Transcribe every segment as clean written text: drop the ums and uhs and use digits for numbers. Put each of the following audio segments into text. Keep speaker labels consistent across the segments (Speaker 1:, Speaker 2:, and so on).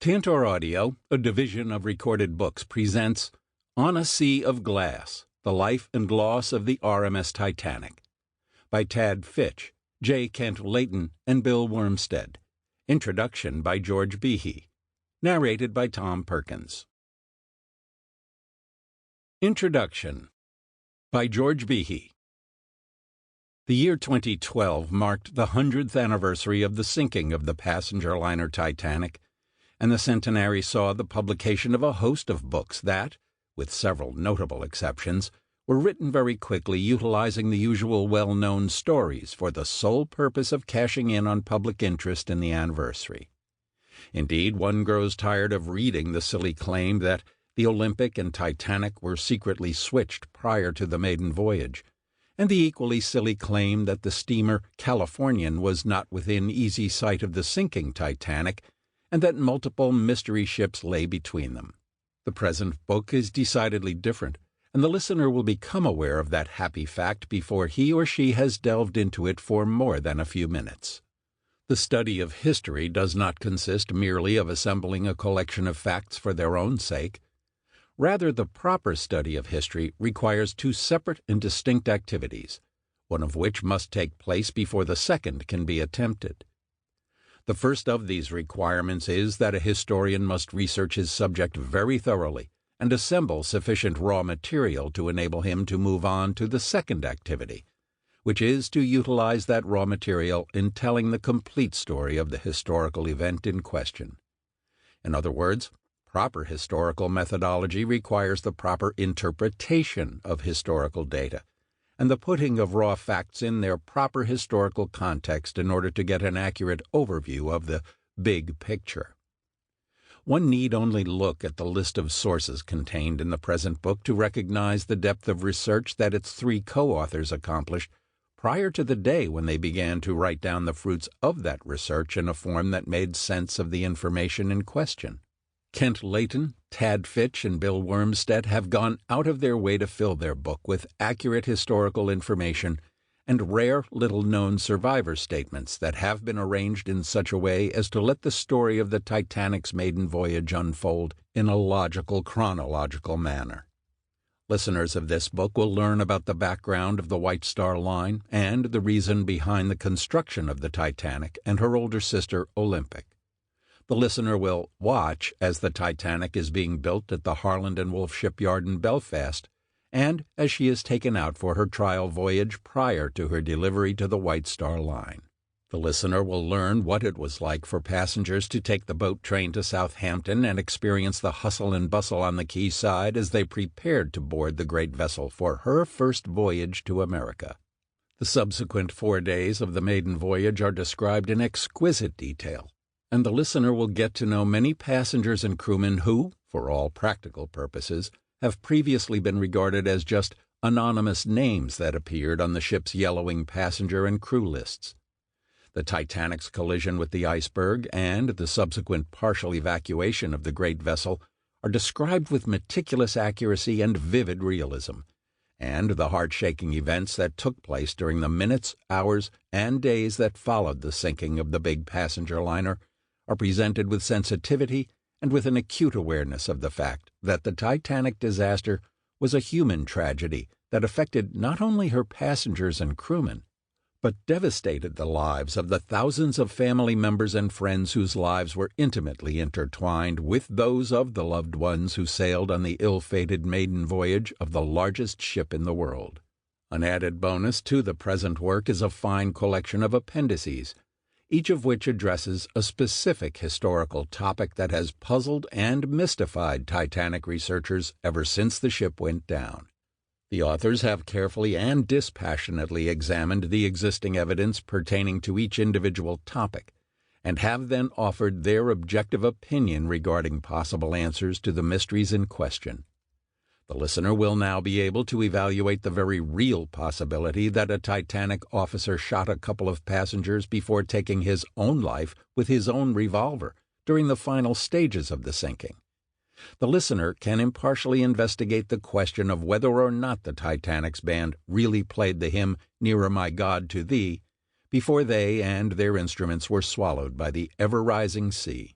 Speaker 1: Tantor Audio, a division of Recorded Books, presents On a Sea of Glass, The Life and Loss of the RMS Titanic, by Tad Fitch, J. Kent Layton, and Bill Wormstedt. Introduction by George Behe. Narrated by Tom Perkins. Introduction by George Behe. The year 2012 marked the 100th anniversary of the sinking of the passenger liner Titanic, and the centenary saw the publication of a host of books that, with several notable exceptions, were written very quickly utilizing the usual well-known stories for the sole purpose of cashing in on public interest in the anniversary. Indeed, one grows tired of reading the silly claim that the Olympic and Titanic were secretly switched prior to the maiden voyage, and the equally silly claim that the steamer Californian was not within easy sight of the sinking Titanic, and that multiple mystery ships lay between them. The present book is decidedly different, and the listener will become aware of that happy fact before he or she has delved into it for more than a few minutes. The study of history does not consist merely of assembling a collection of facts for their own sake. Rather, the proper study of history requires two separate and distinct activities, one of which must take place before the second can be attempted. The first of these requirements is that a historian must research his subject very thoroughly and assemble sufficient raw material to enable him to move on to the second activity, which is to utilize that raw material in telling the complete story of the historical event in question. In other words, proper historical methodology requires the proper interpretation of historical data and the putting of raw facts in their proper historical context in order to get an accurate overview of the big picture. One need only look at the list of sources contained in the present book to recognize the depth of research that its three co-authors accomplished prior to the day when they began to write down the fruits of that research in a form that made sense of the information in question. Kent Layton, Tad Fitch, and Bill Wormstedt have gone out of their way to fill their book with accurate historical information and rare little-known survivor statements that have been arranged in such a way as to let the story of the Titanic's maiden voyage unfold in a logical, chronological manner. Listeners of this book will learn about the background of the White Star Line and the reason behind the construction of the Titanic and her older sister, Olympic. The listener will watch as the Titanic is being built at the Harland and Wolff shipyard in Belfast, and as she is taken out for her trial voyage prior to her delivery to the White Star Line. The listener will learn what it was like for passengers to take the boat train to Southampton and experience the hustle and bustle on the quayside as they prepared to board the great vessel for her first voyage to America. The subsequent 4 days of the maiden voyage are described in exquisite detail, and the listener will get to know many passengers and crewmen who, for all practical purposes, have previously been regarded as just anonymous names that appeared on the ship's yellowing passenger and crew lists. The Titanic's collision with the iceberg and the subsequent partial evacuation of the great vessel are described with meticulous accuracy and vivid realism, and the heart-shaking events that took place during the minutes, hours, and days that followed the sinking of the big passenger liner are presented with sensitivity and with an acute awareness of the fact that the Titanic disaster was a human tragedy that affected not only her passengers and crewmen, but devastated the lives of the thousands of family members and friends whose lives were intimately intertwined with those of the loved ones who sailed on the ill-fated maiden voyage of the largest ship in the world. An added bonus to the present work is a fine collection of appendices, each of which addresses a specific historical topic that has puzzled and mystified Titanic researchers ever since the ship went down. The authors have carefully and dispassionately examined the existing evidence pertaining to each individual topic, and have then offered their objective opinion regarding possible answers to the mysteries in question. The listener will now be able to evaluate the very real possibility that a Titanic officer shot a couple of passengers before taking his own life with his own revolver during the final stages of the sinking. The listener can impartially investigate the question of whether or not the Titanic's band really played the hymn "Nearer My God to Thee" before they and their instruments were swallowed by the ever-rising sea.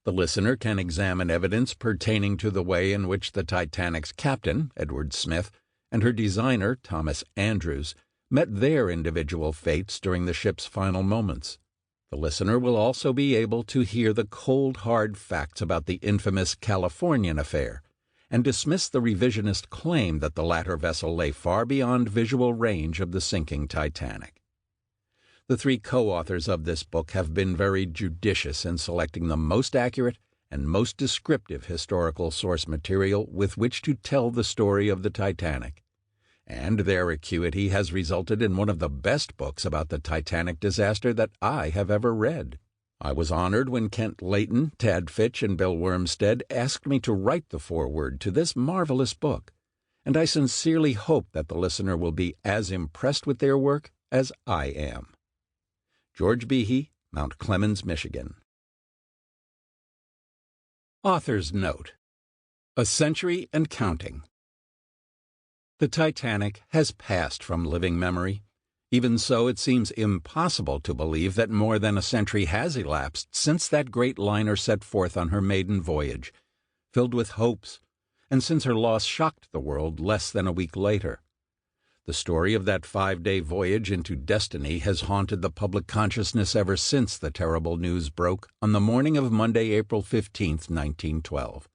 Speaker 1: The listener can examine evidence pertaining to the way in which the Titanic's captain, Edward Smith, and her designer, Thomas Andrews, met their individual fates during the ship's final moments. The listener will also be able to hear the cold, hard facts about the infamous Californian affair, and dismiss the revisionist claim that the latter vessel lay far beyond visual range of the sinking Titanic. The three co-authors of this book have been very judicious in selecting the most accurate and most descriptive historical source material with which to tell the story of the Titanic, and their acuity has resulted in one of the best books about the Titanic disaster that I have ever read. I was honored when Kent Layton, Tad Fitch, and Bill Wormstedt asked me to write the foreword to this marvelous book, and I sincerely hope that the listener will be as impressed with their work as I am. George Behe, Mount Clemens, Michigan. Author's Note: A century and counting. The Titanic has passed from living memory. Even so, it seems impossible to believe that more than a century has elapsed since that great liner set forth on her maiden voyage, filled with hopes, and since her loss shocked the world less than a week later. The story of that 5-day voyage into destiny has haunted the public consciousness ever since the terrible news broke on the morning of Monday, April 15, 1912.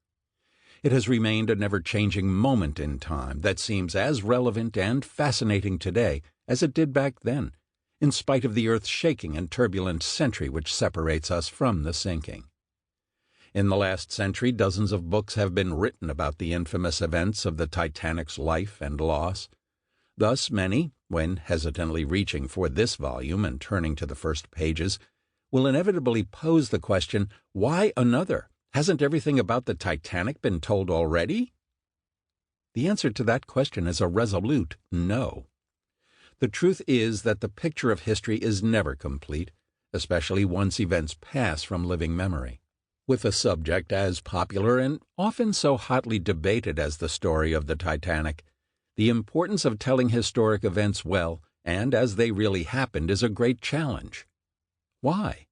Speaker 1: It has remained a never-changing moment in time that seems as relevant and fascinating today as it did back then, in spite of the earth-shaking and turbulent century which separates us from the sinking. In the last century, dozens of books have been written about the infamous events of the Titanic's life and loss. Thus many, when hesitantly reaching for this volume and turning to the first pages, will inevitably pose the question, why another? Hasn't everything about the Titanic been told already? The answer to that question is a resolute no. The truth is that the picture of history is never complete, especially once events pass from living memory. With a subject as popular and often so hotly debated as the story of the Titanic, the importance of telling historic events well and as they really happened is a great challenge. Why?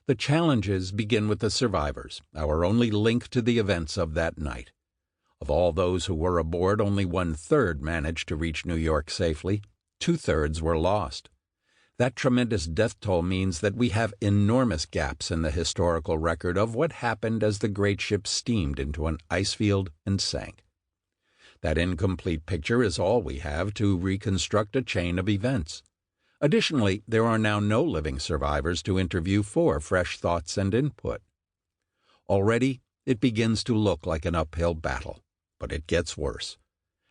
Speaker 1: The challenges begin with the survivors, our only link to the events of that night. Of all those who were aboard, only 1/3 managed to reach New York safely. 2/3 were lost. That tremendous death toll means that we have enormous gaps in the historical record of what happened as the great ship steamed into an ice field and sank. That incomplete picture is all we have to reconstruct a chain of events. Additionally, there are now no living survivors to interview for fresh thoughts and input. Already, it begins to look like an uphill battle, but it gets worse.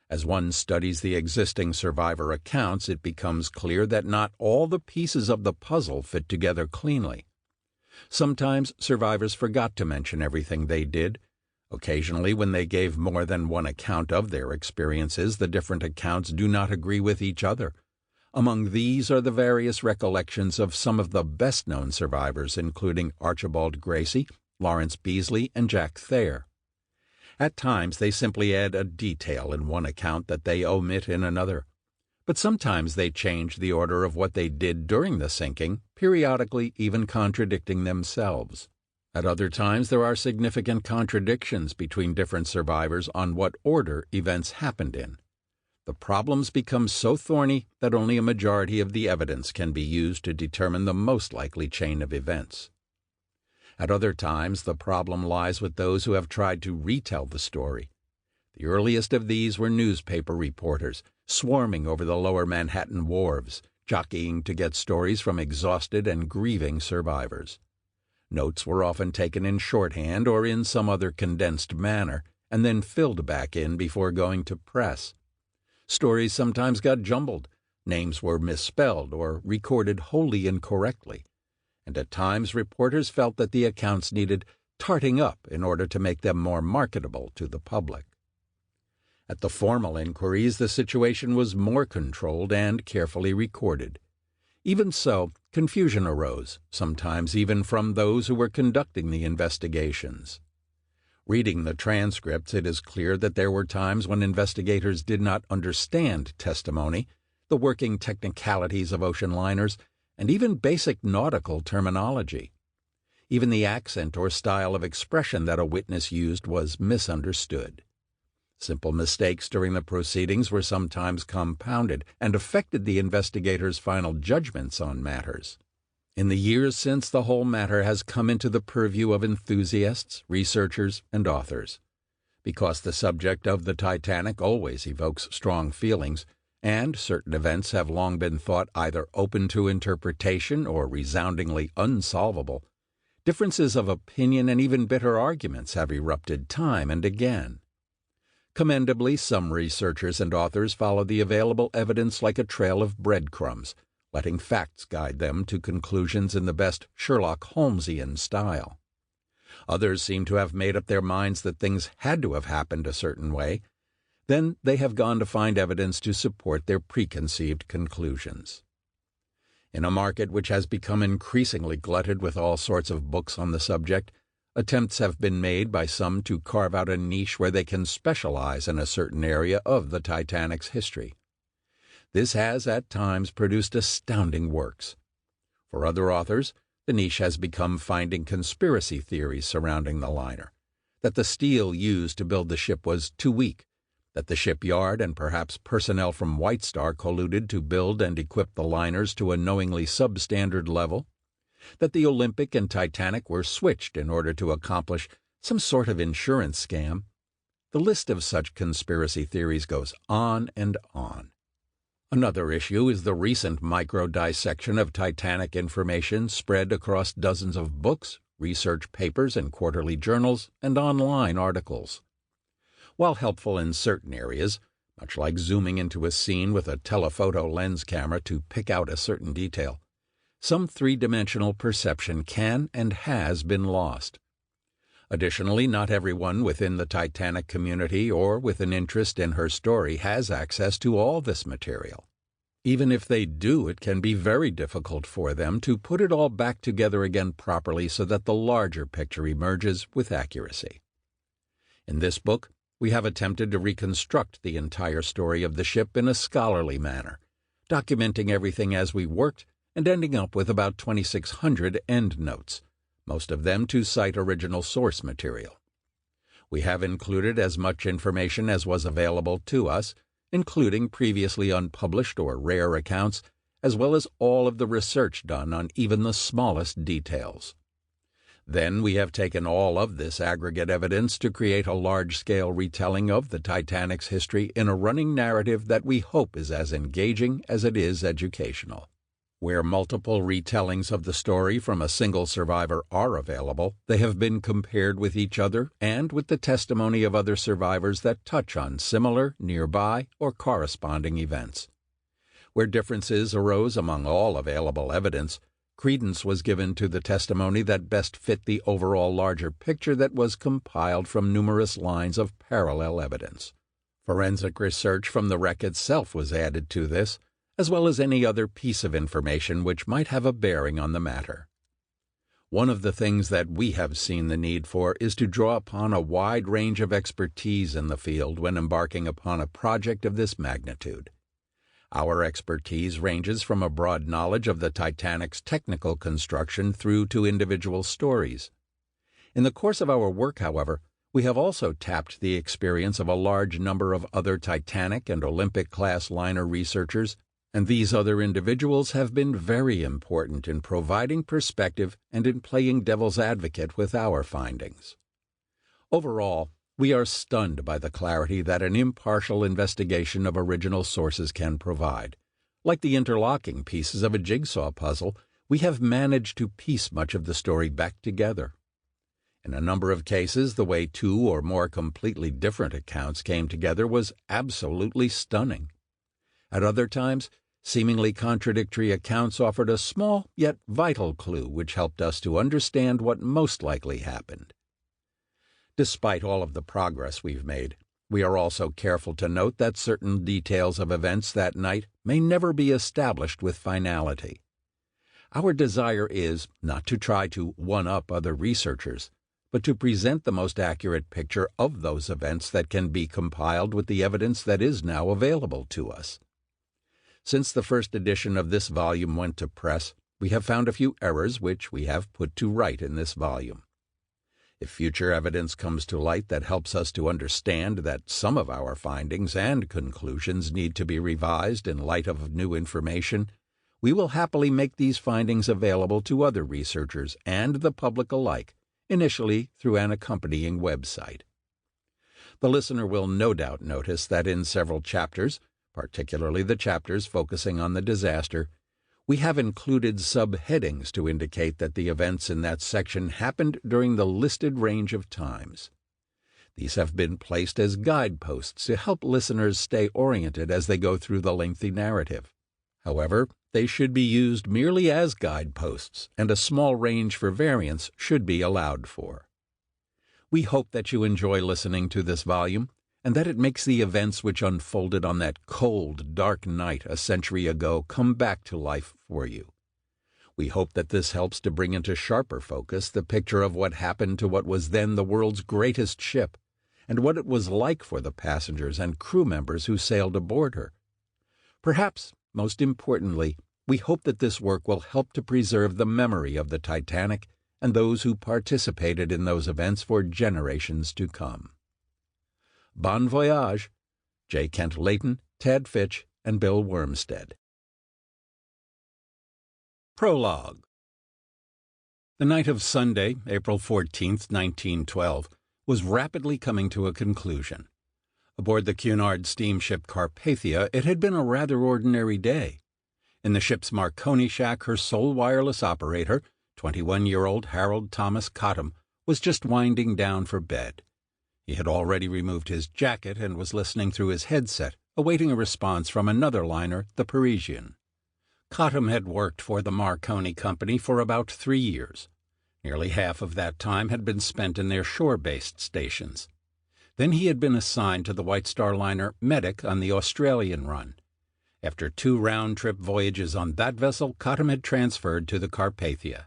Speaker 1: As one studies the existing survivor accounts, it becomes clear that not all the pieces of the puzzle fit together cleanly. Sometimes survivors forgot to mention everything they did. Occasionally, when they gave more than one account of their experiences, the different accounts do not agree with each other. Among these are the various recollections of some of the best-known survivors, including Archibald Gracie, Lawrence Beasley, and Jack Thayer. At times, they simply add a detail in one account that they omit in another. But sometimes they change the order of what they did during the sinking, periodically even contradicting themselves. At other times, there are significant contradictions between different survivors on what order events happened in. The problems become so thorny that only a majority of the evidence can be used to determine the most likely chain of events. At other times, the problem lies with those who have tried to retell the story. The earliest of these were newspaper reporters, swarming over the lower Manhattan wharves, jockeying to get stories from exhausted and grieving survivors. Notes were often taken in shorthand or in some other condensed manner, and then filled back in before going to press. Stories sometimes got jumbled, names were misspelled or recorded wholly incorrectly, and at times reporters felt that the accounts needed tarting up in order to make them more marketable to the public. At the formal inquiries, the situation was more controlled and carefully recorded. Even so, confusion arose, sometimes even from those who were conducting the investigations. Reading the transcripts, it is clear that there were times when investigators did not understand testimony, the working technicalities of ocean liners, and even basic nautical terminology. Even the accent or style of expression that a witness used was misunderstood. Simple mistakes during the proceedings were sometimes compounded and affected the investigators' final judgments on matters. In the years since, the whole matter has come into the purview of enthusiasts, researchers, and authors. Because the subject of the Titanic always evokes strong feelings, and certain events have long been thought either open to interpretation or resoundingly unsolvable, differences of opinion and even bitter arguments have erupted time and again. Commendably, some researchers and authors follow the available evidence like a trail of breadcrumbs, letting facts guide them to conclusions in the best Sherlock Holmesian style. Others seem to have made up their minds that things had to have happened a certain way. Then they have gone to find evidence to support their preconceived conclusions. In a market which has become increasingly glutted with all sorts of books on the subject, attempts have been made by some to carve out a niche where they can specialize in a certain area of the Titanic's history. This has at times produced astounding works. For other authors, the niche has become finding conspiracy theories surrounding the liner, that the steel used to build the ship was too weak, that the shipyard and perhaps personnel from White Star colluded to build and equip the liners to a knowingly substandard level, that the Olympic and Titanic were switched in order to accomplish some sort of insurance scam. The list of such conspiracy theories goes on and on. Another issue is the recent micro-dissection of Titanic information spread across dozens of books, research papers in quarterly journals, and online articles. While helpful in certain areas, much like zooming into a scene with a telephoto lens camera to pick out a certain detail, some three-dimensional perception can and has been lost. Additionally, not everyone within the Titanic community or with an interest in her story has access to all this material. Even if they do, it can be very difficult for them to put it all back together again properly so that the larger picture emerges with accuracy. In this book, we have attempted to reconstruct the entire story of the ship in a scholarly manner, documenting everything as we worked and ending up with about 2,600 endnotes, most of them to cite original source material. We have included as much information as was available to us, including previously unpublished or rare accounts, as well as all of the research done on even the smallest details. Then we have taken all of this aggregate evidence to create a large-scale retelling of the Titanic's history in a running narrative that we hope is as engaging as it is educational. Where multiple retellings of the story from a single survivor are available, they have been compared with each other and with the testimony of other survivors that touch on similar, nearby, or corresponding events. Where differences arose among all available evidence, credence was given to the testimony that best fit the overall larger picture that was compiled from numerous lines of parallel evidence. Forensic research from the wreck itself was added to this, as well as any other piece of information which might have a bearing on the matter. One of the things that we have seen the need for is to draw upon a wide range of expertise in the field when embarking upon a project of this magnitude. Our expertise ranges from a broad knowledge of the Titanic's technical construction through to individual stories. In the course of our work, however, we have also tapped the experience of a large number of other Titanic and Olympic-class liner researchers, and these other individuals have been very important in providing perspective and in playing devil's advocate with our findings. Overall, we are stunned by the clarity that an impartial investigation of original sources can provide. Like the interlocking pieces of a jigsaw puzzle, we have managed to piece much of the story back together. In a number of cases, the way two or more completely different accounts came together was absolutely stunning. At other times, seemingly contradictory accounts offered a small yet vital clue which helped us to understand what most likely happened. Despite all of the progress we've made, we are also careful to note that certain details of events that night may never be established with finality. Our desire is not to try to one-up other researchers, but to present the most accurate picture of those events that can be compiled with the evidence that is now available to us. Since the first edition of this volume went to press, We have found a few errors which we have put to right in this volume. If future evidence comes to light that helps us to understand that some of our findings and conclusions need to be revised in light of new information, we will happily make these findings available to other researchers and the public alike, initially through an accompanying website. The listener will no doubt notice that in several chapters, particularly the chapters focusing on the disaster, we have included subheadings to indicate that the events in that section happened during the listed range of times. These have been placed as guideposts to help listeners stay oriented as they go through the lengthy narrative. However, they should be used merely as guideposts, and a small range for variance should be allowed for. We hope that you enjoy listening to this volume, and that it makes the events which unfolded on that cold, dark night a century ago come back to life for you. We hope that this helps to bring into sharper focus the picture of what happened to what was then the world's greatest ship, and what it was like for the passengers and crew members who sailed aboard her. Perhaps, most importantly, we hope that this work will help to preserve the memory of the Titanic and those who participated in those events for generations to come. Bon voyage, J. Kent Layton, Tad Fitch, and Bill Wormstedt. Prologue. The night of Sunday, April 14, 1912, was rapidly coming to a conclusion. Aboard the Cunard steamship Carpathia, it had been a rather ordinary day. In the ship's Marconi shack, her sole wireless operator, 21-year-old Harold Thomas Cottam, was just winding down for bed. He had already removed his jacket and was listening through his headset, awaiting a response from another liner, the Parisian. Cottam had worked for the Marconi Company for about 3 years. Nearly half of that time had been spent in their shore-based stations. Then he had been assigned to the White Star liner Medic on the Australian run. After 2 round-trip voyages on that vessel, Cottam had transferred to the Carpathia.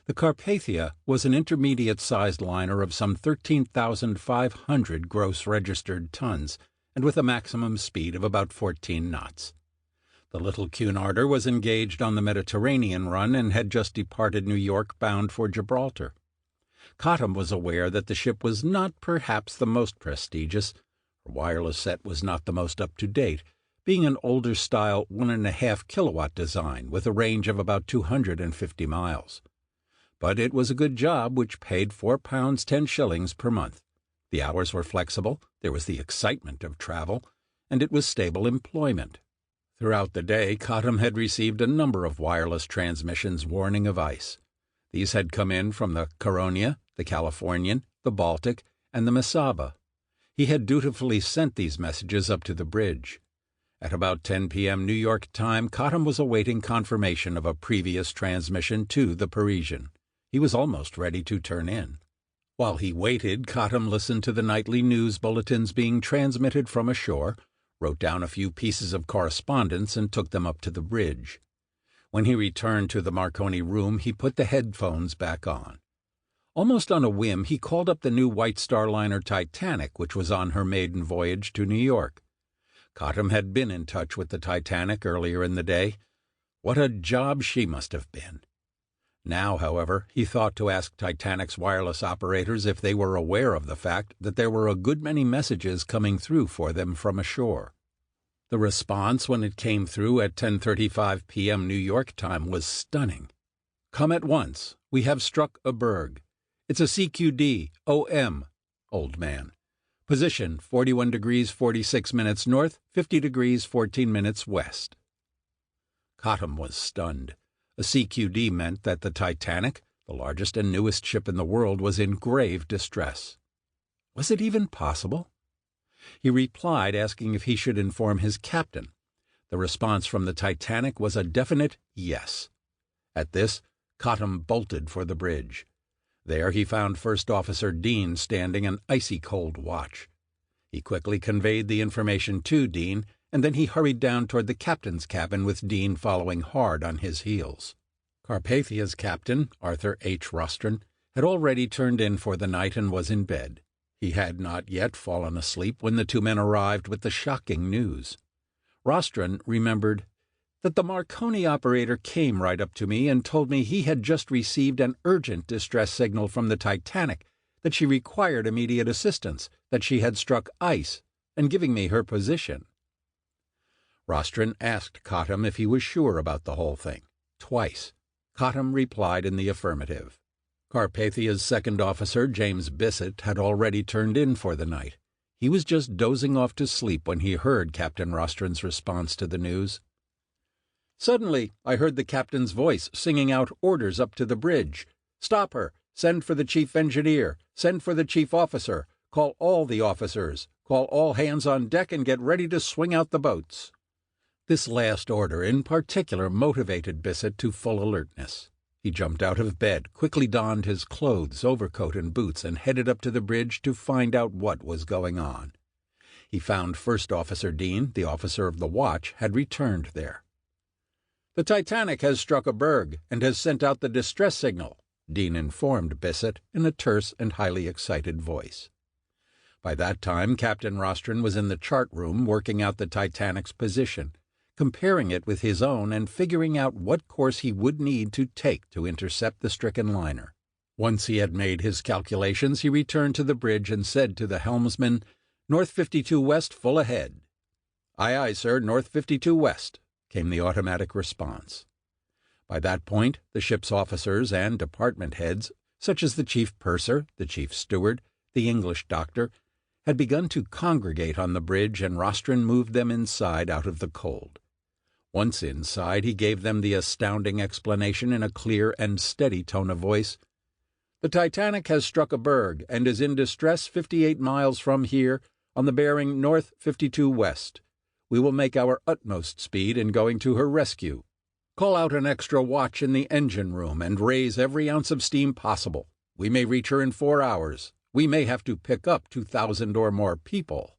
Speaker 1: The Carpathia was an intermediate-sized liner of some 13,500 gross registered tons, and with a maximum speed of about 14 knots. The little Cunarder was engaged on the Mediterranean run and had just departed New York bound for Gibraltar. Cottam was aware that the ship was not perhaps the most prestigious. Her wireless set was not the most up-to-date, being an older-style 1.5 kilowatt design with a range of about 250 miles. But it was a good job which paid £4 10 shillings per month. The hours were flexible, there was the excitement of travel, and it was stable employment. Throughout the day, Cottam had received a number of wireless transmissions warning of ice. These had come in from the Caronia, the Californian, the Baltic, and the Mesaba. He had dutifully sent these messages up to the bridge. At about 10 p.m. New York time, Cottam was awaiting confirmation of a previous transmission to the Parisian. He was almost ready to turn in. While he waited, Cottam listened to the nightly news bulletins being transmitted from ashore, wrote down a few pieces of correspondence, and took them up to the bridge. When he returned to the Marconi room, he put the headphones back on. Almost on a whim, he called up the new White Star liner Titanic, which was on her maiden voyage to New York. Cottam had been in touch with the Titanic earlier in the day. What a job she must have been! Now, however, he thought to ask Titanic's wireless operators if they were aware of the fact that there were a good many messages coming through for them from ashore. The response, when it came through at 10:35 p.m. New York time, was stunning. "Come at once. We have struck a berg. It's a CQD, OM, old man. Position 41 degrees 46 minutes north, 50 degrees 14 minutes west." Cottam was stunned. A CQD meant that the Titanic, the largest and newest ship in the world, was in grave distress. Was it even possible? He replied, asking if he should inform his captain. The response from the Titanic was a definite yes. At this, Cottam bolted for the bridge. There he found First Officer Dean standing an icy-cold watch. He quickly conveyed the information to Dean, and then he hurried down toward the captain's cabin with Dean following hard on his heels. Carpathia's captain, Arthur H. Rostron, had already turned in for the night and was in bed. He had not yet fallen asleep when the 2 men arrived with the shocking news. Rostron remembered, that the Marconi operator came right up to me and told me he had just received an urgent distress signal from the Titanic, that she required immediate assistance, that she had struck ice, and giving me her position. Rostron asked Cottam if he was sure about the whole thing, twice. Cottam replied in the affirmative. Carpathia's second officer, James Bissett, had already turned in for the night. He was just dozing off to sleep when he heard Captain Rostron's response to the news. Suddenly, I heard the captain's voice singing out orders up to the bridge. "Stop her! Send for the chief engineer! Send for the chief officer! Call all the officers! Call all hands on deck and get ready to swing out the boats!" This last order in particular motivated Bissett to full alertness. He jumped out of bed, quickly donned his clothes, overcoat, and boots, and headed up to the bridge to find out what was going on. He found First Officer Dean, the officer of the watch, had returned there. "The Titanic has struck a berg and has sent out the distress signal," Dean informed Bissett in a terse and highly excited voice. By that time, Captain Rostron was in the chart room working out the Titanic's position, comparing it with his own and figuring out what course he would need to take to intercept the stricken liner. Once he had made his calculations, he returned to the bridge and said to the helmsman, "North 52 west, full ahead." "Aye, aye, sir, North 52 west," came the automatic response. By that point, the ship's officers and department heads, such as the chief purser, the chief steward, the English doctor, had begun to congregate on the bridge, and Rostron moved them inside out of the cold. Once inside, he gave them the astounding explanation in a clear and steady tone of voice. "The Titanic has struck a berg and is in distress 58 miles from here on the bearing North 52 west. We will make our utmost speed in going to her rescue. Call out an extra watch in the engine room and raise every ounce of steam possible. We may reach her in 4 hours. We may have to pick up 2,000 or more people."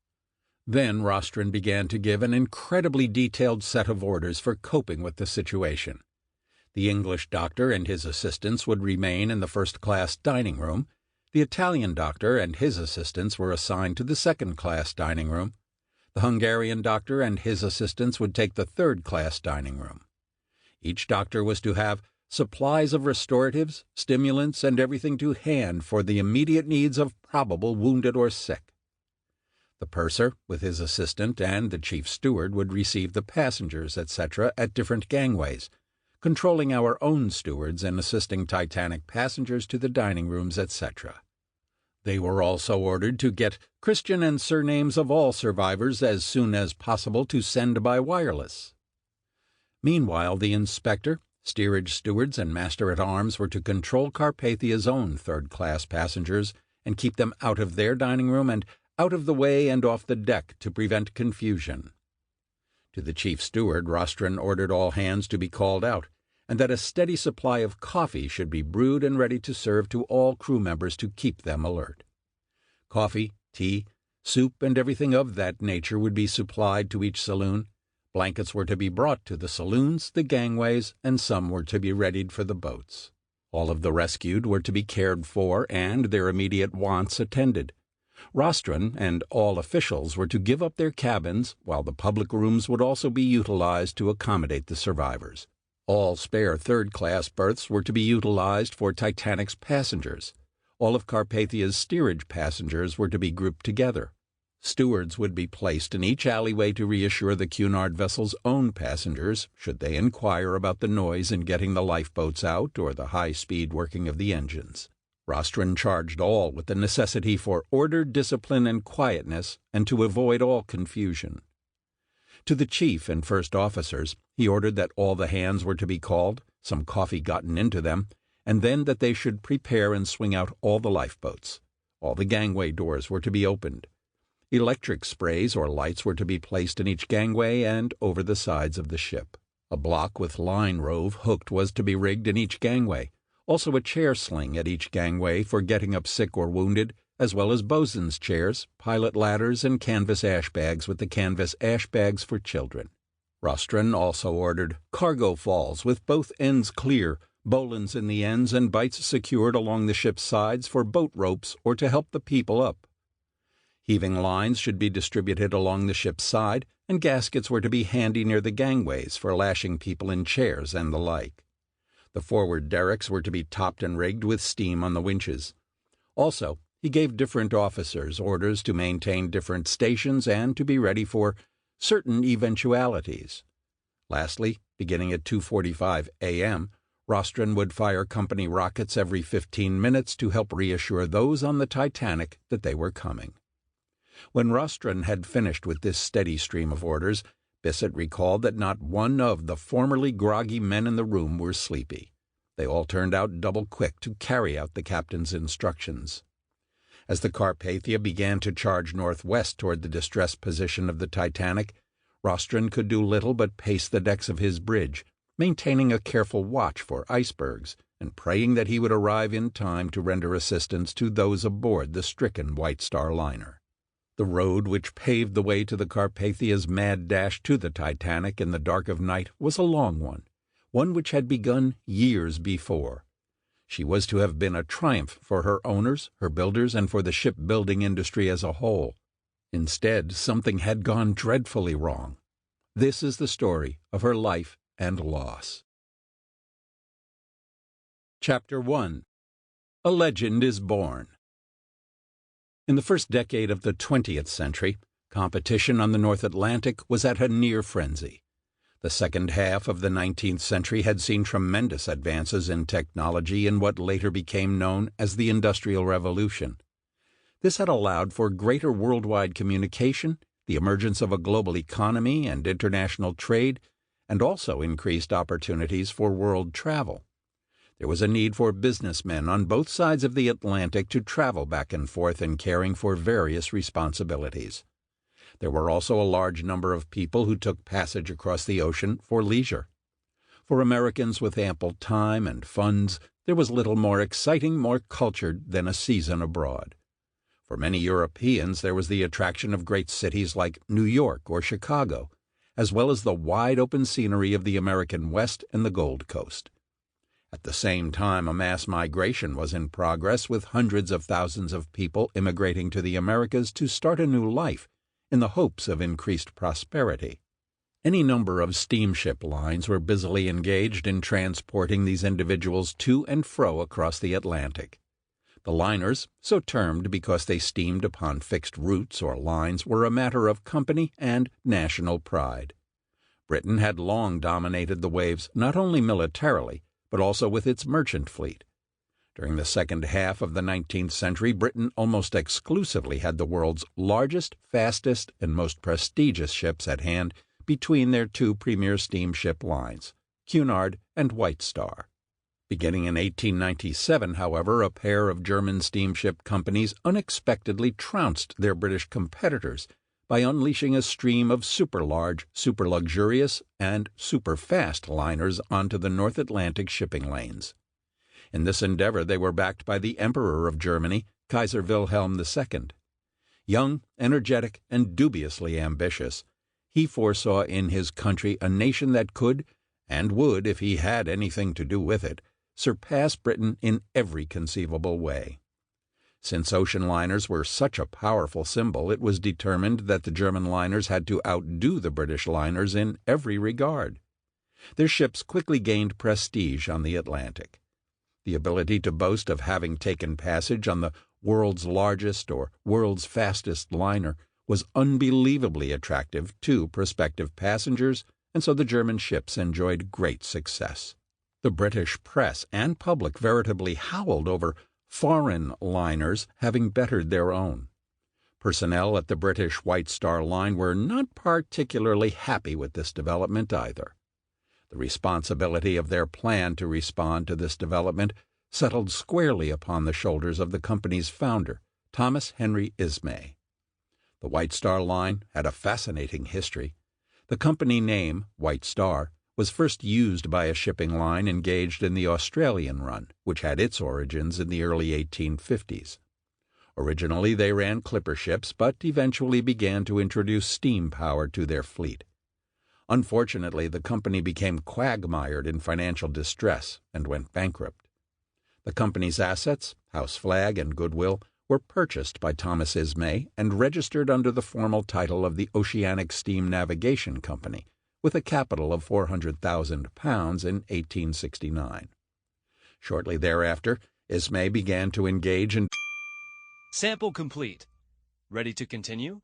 Speaker 1: Then Rostron began to give an incredibly detailed set of orders for coping with the situation. The English doctor and his assistants would remain in the first-class dining room. The Italian doctor and his assistants were assigned to the second-class dining room. The Hungarian doctor and his assistants would take the third-class dining room. Each doctor was to have supplies of restoratives, stimulants, and everything to hand for the immediate needs of probable wounded or sick. The purser, with his assistant, and the chief steward would receive the passengers, etc., at different gangways, controlling our own stewards and assisting Titanic passengers to the dining rooms, etc. They were also ordered to get Christian and surnames of all survivors as soon as possible to send by wireless. Meanwhile, the inspector, steerage stewards, and master-at-arms were to control Carpathia's own third-class passengers and keep them out of their dining room and out of the way and off the deck to prevent confusion. To the chief steward, Rostron ordered all hands to be called out, and that a steady supply of coffee should be brewed and ready to serve to all crew members to keep them alert. Coffee, tea, soup, and everything of that nature would be supplied to each saloon. Blankets were to be brought to the saloons, the gangways, and some were to be readied for the boats. All of the rescued were to be cared for and their immediate wants attended. Rostron and all officials were to give up their cabins, while the public rooms would also be utilized to accommodate the survivors. All spare third-class berths were to be utilized for Titanic's passengers. All of Carpathia's steerage passengers were to be grouped together. Stewards would be placed in each alleyway to reassure the Cunard vessel's own passengers, should they inquire about the noise in getting the lifeboats out or the high-speed working of the engines. Rostron charged all with the necessity for order, discipline, and quietness, and to avoid all confusion. To the chief and first officers, he ordered that all the hands were to be called, some coffee gotten into them, and then that they should prepare and swing out all the lifeboats. All the gangway doors were to be opened. Electric sprays or lights were to be placed in each gangway and over the sides of the ship. A block with line rove hooked was to be rigged in each gangway, also a chair sling at each gangway for getting up sick or wounded, as well as bosun's chairs, pilot ladders, and canvas ash bags with the canvas ash bags for children. Rostron also ordered cargo falls with both ends clear, bowlines in the ends, and bights secured along the ship's sides for boat ropes or to help the people up. Heaving lines should be distributed along the ship's side, and gaskets were to be handy near the gangways for lashing people in chairs and the like. The forward derricks were to be topped and rigged with steam on the winches. Also, he gave different officers orders to maintain different stations and to be ready for certain eventualities. Lastly, beginning at 2:45 a.m., Rostron would fire company rockets every 15 minutes to help reassure those on the Titanic that they were coming. When Rostron had finished with this steady stream of orders, Bissett recalled that not one of the formerly groggy men in the room were sleepy. They all turned out double-quick to carry out the captain's instructions. As the Carpathia began to charge northwest toward the distressed position of the Titanic, Rostron could do little but pace the decks of his bridge, maintaining a careful watch for icebergs and praying that he would arrive in time to render assistance to those aboard the stricken White Star liner. The road which paved the way to the Carpathia's mad dash to the Titanic in the dark of night was a long one which had begun years before. She was to have been a triumph for her owners, her builders, and for the shipbuilding industry as a whole. Instead, something had gone dreadfully wrong. This is the story of her life and loss. Chapter 1. A Legend is Born. In the first decade of the 20th century, competition on the North Atlantic was at a near frenzy. The second half of the 19th century had seen tremendous advances in technology in what later became known as the Industrial Revolution. This had allowed for greater worldwide communication, the emergence of a global economy and international trade, and also increased opportunities for world travel. There was a need for businessmen on both sides of the Atlantic to travel back and forth in caring for various responsibilities. There were also a large number of people who took passage across the ocean for leisure. For Americans with ample time and funds, there was little more exciting, more cultured than a season abroad. For many Europeans, there was the attraction of great cities like New York or Chicago, as well as the wide-open scenery of the American West and the Gold Coast. At the same time, a mass migration was in progress, with hundreds of thousands of people immigrating to the Americas to start a new life in the hopes of increased prosperity. Any number of steamship lines were busily engaged in transporting these individuals to and fro across the Atlantic. The liners, so termed because they steamed upon fixed routes or lines, were a matter of company and national pride. Britain had long dominated the waves not only militarily, but also with its merchant fleet. During the second half of the 19th century, Britain almost exclusively had the world's largest, fastest, and most prestigious ships at hand between their two premier steamship lines, Cunard and White Star. Beginning in 1897, however, a pair of German steamship companies unexpectedly trounced their British competitors by unleashing a stream of super-large, super-luxurious, and super-fast liners onto the North Atlantic shipping lanes. In this endeavor they were backed by the Emperor of Germany, Kaiser Wilhelm II. Young, energetic, and dubiously ambitious, he foresaw in his country a nation that could, and would if he had anything to do with it, surpass Britain in every conceivable way. Since ocean liners were such a powerful symbol, it was determined that the German liners had to outdo the British liners in every regard. Their ships quickly gained prestige on the Atlantic. The ability to boast of having taken passage on the world's largest or world's fastest liner was unbelievably attractive to prospective passengers, and so the German ships enjoyed great success. The British press and public veritably howled over foreign liners having bettered their own. Personnel at the British White Star Line were not particularly happy with this development either. The responsibility of their plan to respond to this development settled squarely upon the shoulders of the company's founder, Thomas Henry Ismay. The White Star Line had a fascinating history. The company name, White Star, was first used by a shipping line engaged in the Australian run, which had its origins in the early 1850s. Originally they ran clipper ships, but eventually began to introduce steam power to their fleet. Unfortunately, the company became quagmired in financial distress and went bankrupt. The company's assets, house flag, and goodwill were purchased by Thomas Ismay and registered under the formal title of the Oceanic Steam Navigation Company, with a capital of £400,000 in 1869. Shortly thereafter, Ismay began to engage in...
Speaker 2: Sample complete. Ready to continue?